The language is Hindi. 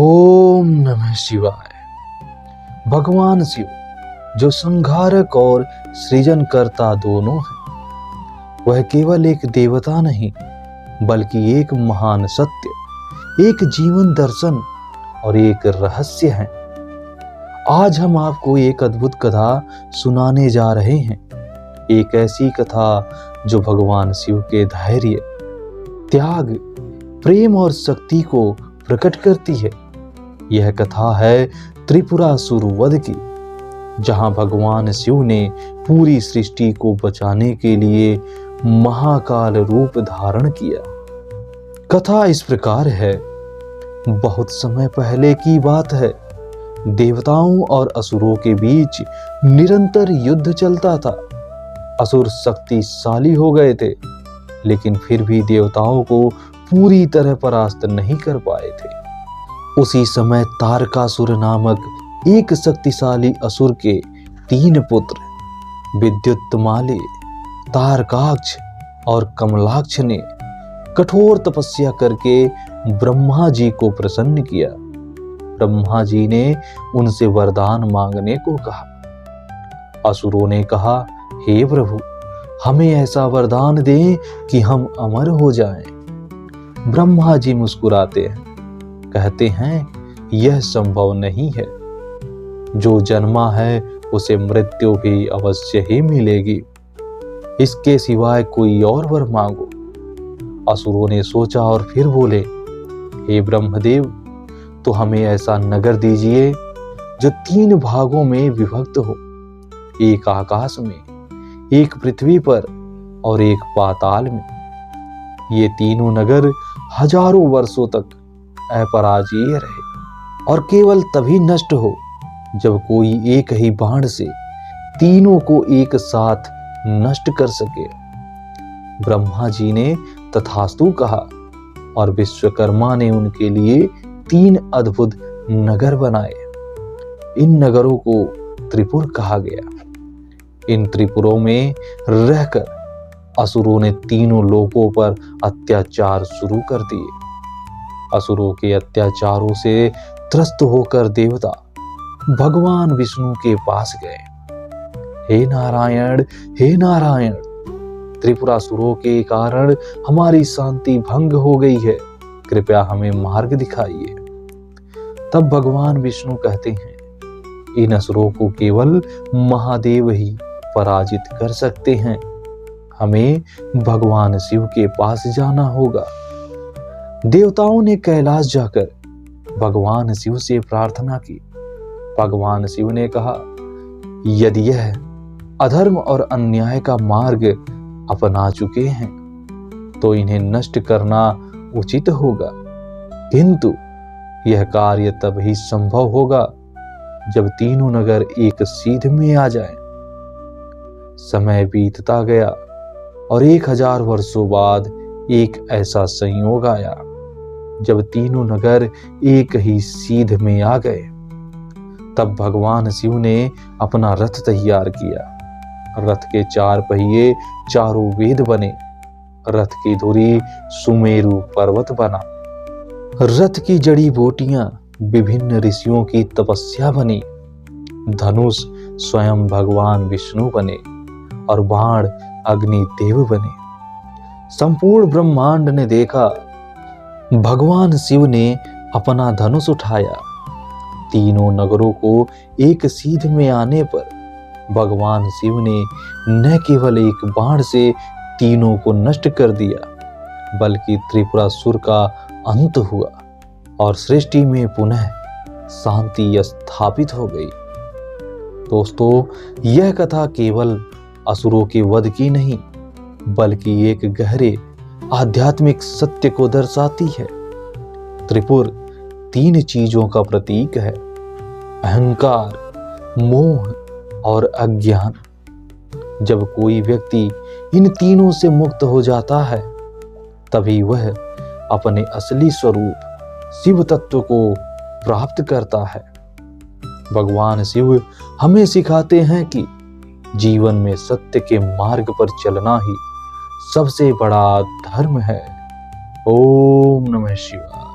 ओम नमः शिवाय। भगवान शिव जो संहारक और सृजनकर्ता दोनों हैं, वह केवल एक देवता नहीं बल्कि एक महान सत्य, एक जीवन दर्शन और एक रहस्य है। आज हम आपको एक अद्भुत कथा सुनाने जा रहे हैं। एक ऐसी कथा जो भगवान शिव के धैर्य, त्याग, प्रेम और शक्ति को प्रकट करती है। यह कथा है त्रिपुरासुर वध की, जहां भगवान शिव ने पूरी सृष्टि को बचाने के लिए महाकाल रूप धारण किया। कथा इस प्रकार है। बहुत समय पहले की बात है। देवताओं और असुरों के बीच निरंतर युद्ध चलता था। असुर शक्तिशाली हो गए थे, लेकिन फिर भी देवताओं को पूरी तरह परास्त नहीं कर पाए थे। उसी समय तारकासुर नामक एक शक्तिशाली असुर के 3 पुत्र विद्युत्माल्य, तारकाक्ष और कमलाक्ष ने कठोर तपस्या करके ब्रह्मा जी को प्रसन्न किया। ब्रह्मा जी ने उनसे वरदान मांगने को कहा। असुरों ने कहा, हे प्रभु, हमें ऐसा वरदान दें कि हम अमर हो जाएं। ब्रह्मा जी मुस्कुराते हैं, कहते हैं, यह संभव नहीं है। जो जन्मा है उसे मृत्यु भी अवश्य ही मिलेगी। इसके सिवाय कोई और वर मांगो। असुरों ने सोचा और फिर बोले, हे ब्रह्मदेव, तो हमें ऐसा नगर दीजिए जो 3 भागों में विभक्त हो, एक आकाश में, एक पृथ्वी पर और एक पाताल में। ये तीनों नगर हजारों वर्षों तक अपराजेय रहे और केवल तभी नष्ट हो जब कोई एक ही बाण से तीनों को एक साथ नष्ट कर सके। ब्रह्मा जी ने तथास्तु कहा और विश्वकर्मा ने उनके लिए 3 अद्भुत नगर बनाए। इन नगरों को त्रिपुर कहा गया। इन त्रिपुरों में रहकर असुरों ने तीनों लोकों पर अत्याचार शुरू कर दिए। असुरों के अत्याचारों से त्रस्त होकर देवता भगवान विष्णु के पास गए। हे नारायण, हे नारायण, त्रिपुरासुरों के कारण हमारी शांति भंग हो गई है, कृपया हमें मार्ग दिखाइए। तब भगवान विष्णु कहते हैं, इन असुरों को केवल महादेव ही पराजित कर सकते हैं। हमें भगवान शिव के पास जाना होगा। देवताओं ने कैलाश जाकर भगवान शिव से प्रार्थना की। भगवान शिव ने कहा, यदि यह अधर्म और अन्याय का मार्ग अपना चुके हैं तो इन्हें नष्ट करना उचित होगा, किंतु यह कार्य तभी संभव होगा जब तीनों नगर एक सीध में आ जाएं। समय बीतता गया और 1000 वर्षों बाद एक ऐसा संयोग आया जब तीनों नगर एक ही सीध में आ गए। तब भगवान शिव ने अपना रथ तैयार किया। रथ के 4 पहिए चारों वेद बने। रथ की धुरी सुमेरु पर्वत बना। रथ की जड़ी बूटियां विभिन्न ऋषियों की तपस्या बनी। धनुष स्वयं भगवान विष्णु बने और बाण अग्निदेव बने। संपूर्ण ब्रह्मांड ने देखा। भगवान शिव ने अपना धनुष उठाया। तीनों नगरों को एक सीध में आने पर भगवान शिव ने न केवल एक बाण से तीनों को नष्ट कर दिया, बल्कि त्रिपुरासुर का अंत हुआ और सृष्टि में पुनः शांति स्थापित हो गई। दोस्तों, यह कथा केवल असुरों के वध की नहीं, बल्कि एक गहरे आध्यात्मिक सत्य को दर्शाती है। त्रिपुर 3 चीजों का प्रतीक है, अहंकार, मोह और अज्ञान। जब कोई व्यक्ति इन तीनों से मुक्त हो जाता है, तभी वह अपने असली स्वरूप शिव तत्व को प्राप्त करता है। भगवान शिव हमें सिखाते हैं कि जीवन में सत्य के मार्ग पर चलना ही सबसे बड़ा धर्म है। ओम नमः शिवाय।